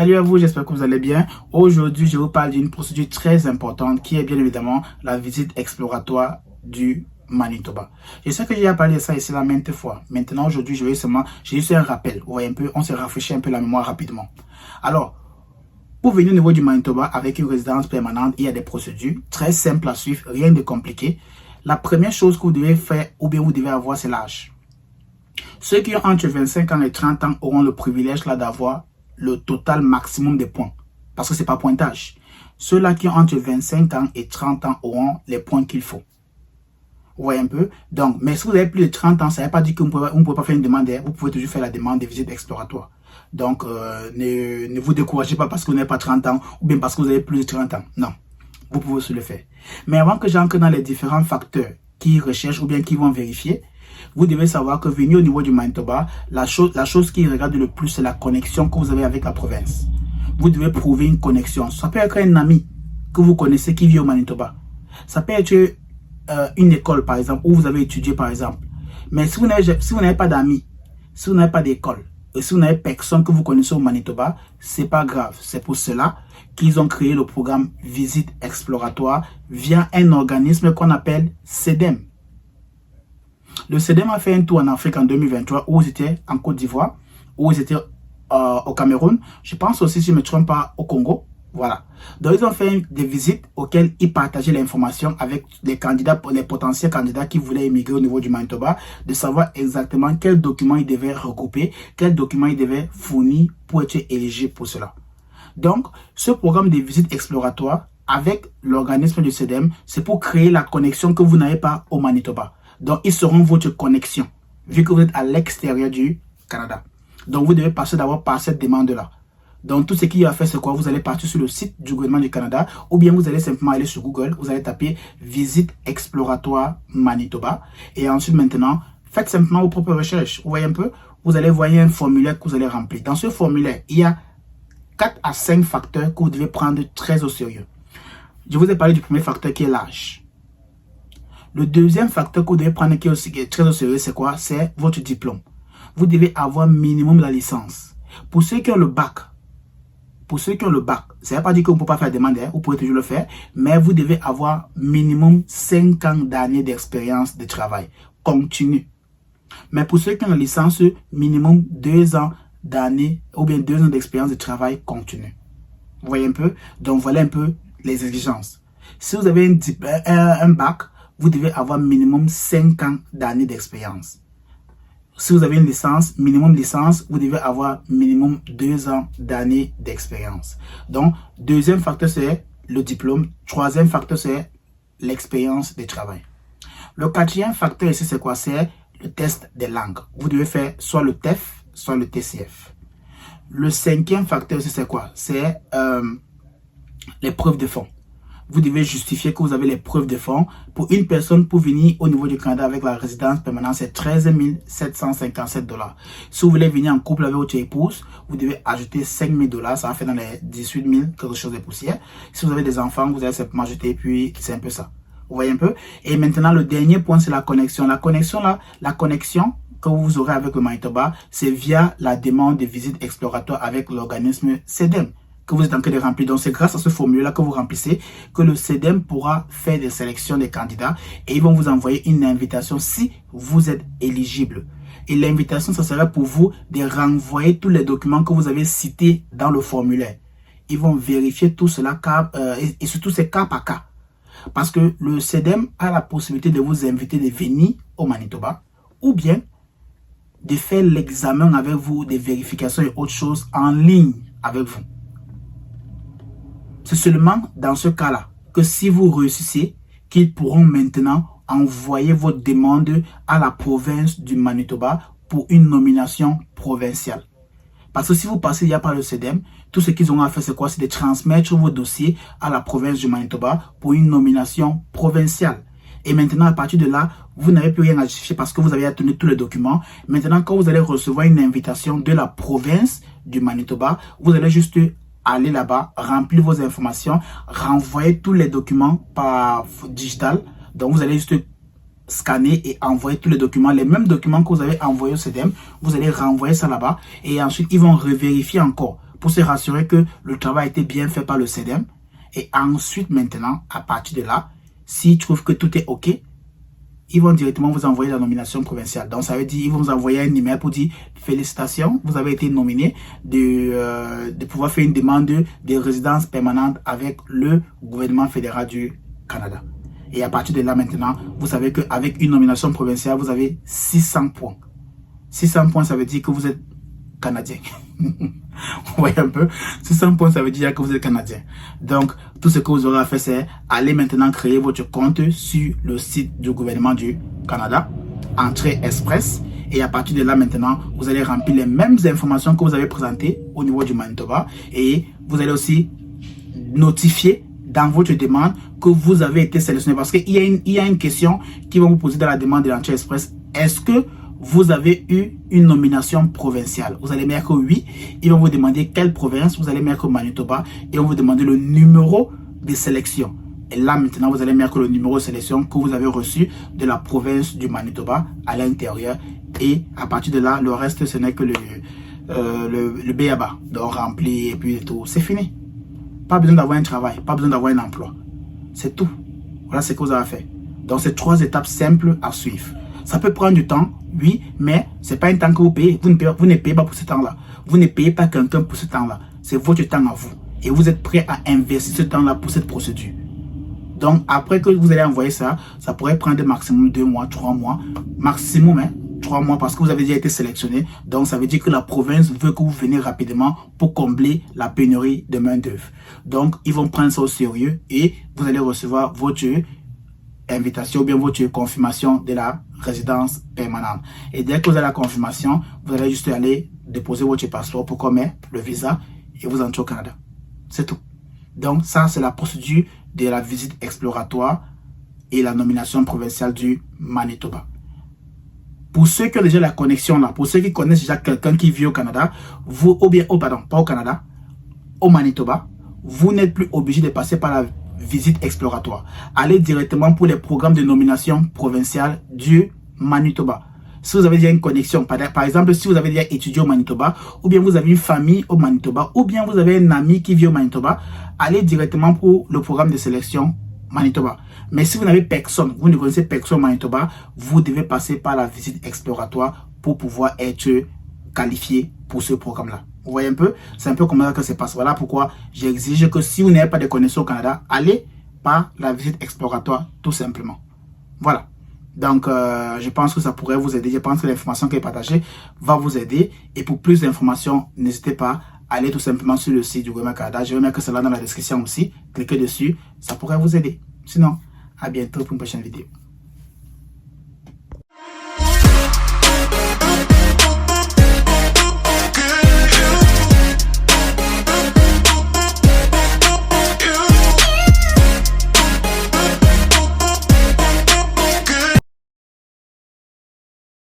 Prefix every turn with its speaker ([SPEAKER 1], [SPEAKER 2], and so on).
[SPEAKER 1] Salut à vous, j'espère que vous allez bien. Aujourd'hui, je vous parle d'une procédure très importante qui est bien évidemment la visite exploratoire du Manitoba. Je sais que j'ai parlé de ça ici là maintes fois. Maintenant, aujourd'hui, j'ai juste un rappel. Vous voyez un peu, on se rafraîchit un peu la mémoire rapidement. Alors, pour venir au niveau du Manitoba avec une résidence permanente, il y a des procédures très simples à suivre, rien de compliqué. La première chose que vous devez faire ou bien vous devez avoir, c'est l'âge. Ceux qui ont entre 25 ans et 30 ans auront le privilège là d'avoir le total maximum de points. Parce que ce n'est pas pointage. Ceux-là qui ont entre 25 ans et 30 ans auront les points qu'il faut. Vous voyez un peu? Donc, mais si vous avez plus de 30 ans, ça ne veut pas dire que vous ne pouvez pas faire une demande. Vous pouvez toujours faire la demande de visite exploratoire. Donc, ne vous découragez pas parce que vous n'avez pas 30 ans ou bien parce que vous avez plus de 30 ans. Non, vous pouvez aussi le faire. Mais avant que j'entre dans les différents facteurs qui recherchent ou bien qui vont vérifier, vous devez savoir que venir au niveau du Manitoba, la chose qui regarde le plus, c'est la connexion que vous avez avec la province. Vous devez prouver une connexion. Ça peut être un ami que vous connaissez qui vit au Manitoba. Ça peut être une école, par exemple, où vous avez étudié, par exemple. Mais si vous n'avez pas d'amis, si vous n'avez pas d'école, et si vous n'avez personne que vous connaissez au Manitoba, c'est pas grave. C'est pour cela qu'ils ont créé le programme Visite Exploratoire via un organisme qu'on appelle CEDEM. Le CEDEM a fait un tour en Afrique en 2023 où ils étaient en Côte d'Ivoire, où ils étaient au Cameroun. Je pense aussi, si je ne me trompe pas, au Congo. Voilà. Donc, ils ont fait des visites auxquelles ils partageaient l'information avec les candidats, les potentiels candidats qui voulaient émigrer au niveau du Manitoba, de savoir exactement quels documents ils devaient regrouper, quels documents ils devaient fournir pour être éligibles pour cela. Donc, ce programme de visite exploratoire avec l'organisme du CEDEM, c'est pour créer la connexion que vous n'avez pas au Manitoba. Donc, ils seront votre connexion, vu que vous êtes à l'extérieur du Canada. Donc, vous devez passer d'abord par cette demande-là. Donc, tout ce qu'il y a à faire, c'est quoi? Vous allez partir sur le site du gouvernement du Canada ou bien vous allez simplement aller sur Google. Vous allez taper Visite Exploratoire Manitoba. Et ensuite, maintenant, faites simplement vos propres recherches. Vous voyez un peu? Vous allez voir un formulaire que vous allez remplir. Dans ce formulaire, il y a 4 à 5 facteurs que vous devez prendre très au sérieux. Je vous ai parlé du premier facteur qui est l'âge. Le deuxième facteur que vous devez prendre qui est très au sérieux, c'est quoi? C'est votre diplôme. Vous devez avoir minimum la licence. Pour ceux qui ont le bac, ça ne veut pas dire que vous ne pouvez pas faire demande, vous pouvez toujours le faire, mais vous devez avoir minimum 5 ans d'années d'expérience de travail continu. Mais pour ceux qui ont la licence, minimum 2 ans d'années ou bien 2 ans d'expérience de travail continu. Vous voyez un peu? Donc voilà un peu les exigences. Si vous avez un bac, vous devez avoir minimum 5 ans d'années d'expérience. Si vous avez une licence, minimum licence, vous devez avoir minimum 2 ans d'années d'expérience. Donc, deuxième facteur, c'est le diplôme. Troisième facteur, c'est l'expérience de travail. Le quatrième facteur ici, c'est quoi? C'est le test des langues. Vous devez faire soit le TEF, soit le TCF. Le cinquième facteur ici, c'est quoi? C'est les preuves de fonds. Vous devez justifier que vous avez les preuves de fonds. Pour une personne, pour venir au niveau du Canada avec la résidence permanente, c'est 13 757 $. Si vous voulez venir en couple avec votre épouse, vous devez ajouter 5 000 $. Ça va faire dans les 18 000, quelque chose de poussière. Si vous avez des enfants, vous allez simplement ajouter, et puis c'est un peu ça. Vous voyez un peu? Et maintenant, le dernier point, c'est la connexion. La connexion que vous aurez avec le Manitoba, c'est via la demande de visite exploratoire avec l'organisme CEDEM que vous êtes en train de remplir. Donc, c'est grâce à ce formulaire que vous remplissez que le CEDEM pourra faire des sélections des candidats et ils vont vous envoyer une invitation si vous êtes éligible. Et l'invitation, ça serait pour vous de renvoyer tous les documents que vous avez cités dans le formulaire. Ils vont vérifier tout cela et surtout c'est cas par cas. Parce que le CEDEM a la possibilité de vous inviter de venir au Manitoba ou bien de faire l'examen avec vous, des vérifications et autres choses en ligne avec vous. C'est seulement dans ce cas-là que si vous réussissez, qu'ils pourront maintenant envoyer votre demande à la province du Manitoba pour une nomination provinciale. Parce que si vous passez il n'y a pas le CEDEM, tout ce qu'ils ont à faire, c'est quoi? C'est de transmettre vos dossiers à la province du Manitoba pour une nomination provinciale. Et maintenant, à partir de là, vous n'avez plus rien à justifier parce que vous avez atteint tous les documents. Maintenant, quand vous allez recevoir une invitation de la province du Manitoba, vous allez juste aller là-bas, remplir vos informations, renvoyer tous les documents par digital. Donc, vous allez juste scanner et envoyer tous les documents, les mêmes documents que vous avez envoyés au CEDEM. Vous allez renvoyer ça là-bas et ensuite, ils vont revérifier encore pour se rassurer que le travail a été bien fait par le CEDEM. Et ensuite, maintenant, à partir de là, s'ils trouvent que tout est OK, ils vont directement vous envoyer la nomination provinciale. Donc, ça veut dire qu'ils vont vous envoyer un email pour dire félicitations, vous avez été nominé de pouvoir faire une demande de résidence permanente avec le gouvernement fédéral du Canada. Et à partir de là, maintenant, vous savez qu'avec une nomination provinciale, vous avez 600 points. 600 points, ça veut dire que vous êtes Canadien. Vous voyez un peu, 600 points, ça veut dire que vous êtes Canadien. Donc, tout ce que vous aurez à faire, c'est aller maintenant créer votre compte sur le site du gouvernement du Canada, entrée express. Et à partir de là, maintenant, vous allez remplir les mêmes informations que vous avez présentées au niveau du Manitoba. Et vous allez aussi notifier dans votre demande que vous avez été sélectionné. Parce qu'il y a une question qui va vous poser dans la demande de l'entrée express. Est-ce que vous avez eu une nomination provinciale? Vous allez mettre que oui. Ils vont vous demander quelle province. Vous allez mettre Manitoba. Et on vous demander le numéro de sélection. Et là, maintenant, vous allez mettre le numéro de sélection que vous avez reçu de la province du Manitoba à l'intérieur. Et à partir de là, le reste, ce n'est que le B.A.B.A. Donc, rempli et puis tout. C'est fini. Pas besoin d'avoir un travail. Pas besoin d'avoir un emploi. C'est tout. Voilà ce que vous avez fait. Donc, c'est 3 étapes simples à suivre. Ça peut prendre du temps, oui, mais ce n'est pas un temps que vous payez. Vous ne payez pas pour ce temps-là. Vous ne payez pas quelqu'un pour ce temps-là. C'est votre temps à vous. Et vous êtes prêt à investir ce temps-là pour cette procédure. Donc, après que vous allez envoyer ça, ça pourrait prendre maximum 2 mois, 3 mois. Maximum, 3 mois parce que vous avez déjà été sélectionné. Donc, ça veut dire que la province veut que vous veniez rapidement pour combler la pénurie de main-d'œuvre. Donc, ils vont prendre ça au sérieux et vous allez recevoir votre invitation ou bien votre confirmation de la résidence permanente. Et dès que vous avez la confirmation, vous allez juste aller déposer votre passeport pour qu'on mette le visa et vous entrez au Canada. C'est tout. Donc ça, c'est la procédure de la visite exploratoire et la nomination provinciale du Manitoba. Pour ceux qui ont déjà la connexion là, pour ceux qui connaissent déjà quelqu'un qui vit au Canada, vous, ou bien, pas au Canada, au Manitoba, vous n'êtes plus obligé de passer par la visite exploratoire. Allez directement pour les programmes de nomination provinciale du Manitoba. Si vous avez déjà une connexion, par exemple, si vous avez déjà étudié au Manitoba, ou bien vous avez une famille au Manitoba, ou bien vous avez un ami qui vit au Manitoba, allez directement pour le programme de sélection Manitoba. Mais si vous n'avez personne, vous ne connaissez personne au Manitoba, vous devez passer par la visite exploratoire pour pouvoir être qualifié pour ce programme-là. Vous voyez un peu? C'est un peu comme ça que ça se passe. Voilà pourquoi j'exige que si vous n'avez pas de connexion au Canada, allez par la visite exploratoire, tout simplement. Voilà. Donc, je pense que ça pourrait vous aider. Je pense que l'information qui est partagée va vous aider. Et pour plus d'informations, n'hésitez pas à aller tout simplement sur le site du gouvernement Canada. Je vais mettre cela dans la description aussi. Cliquez dessus. Ça pourrait vous aider. Sinon, à bientôt pour une prochaine vidéo.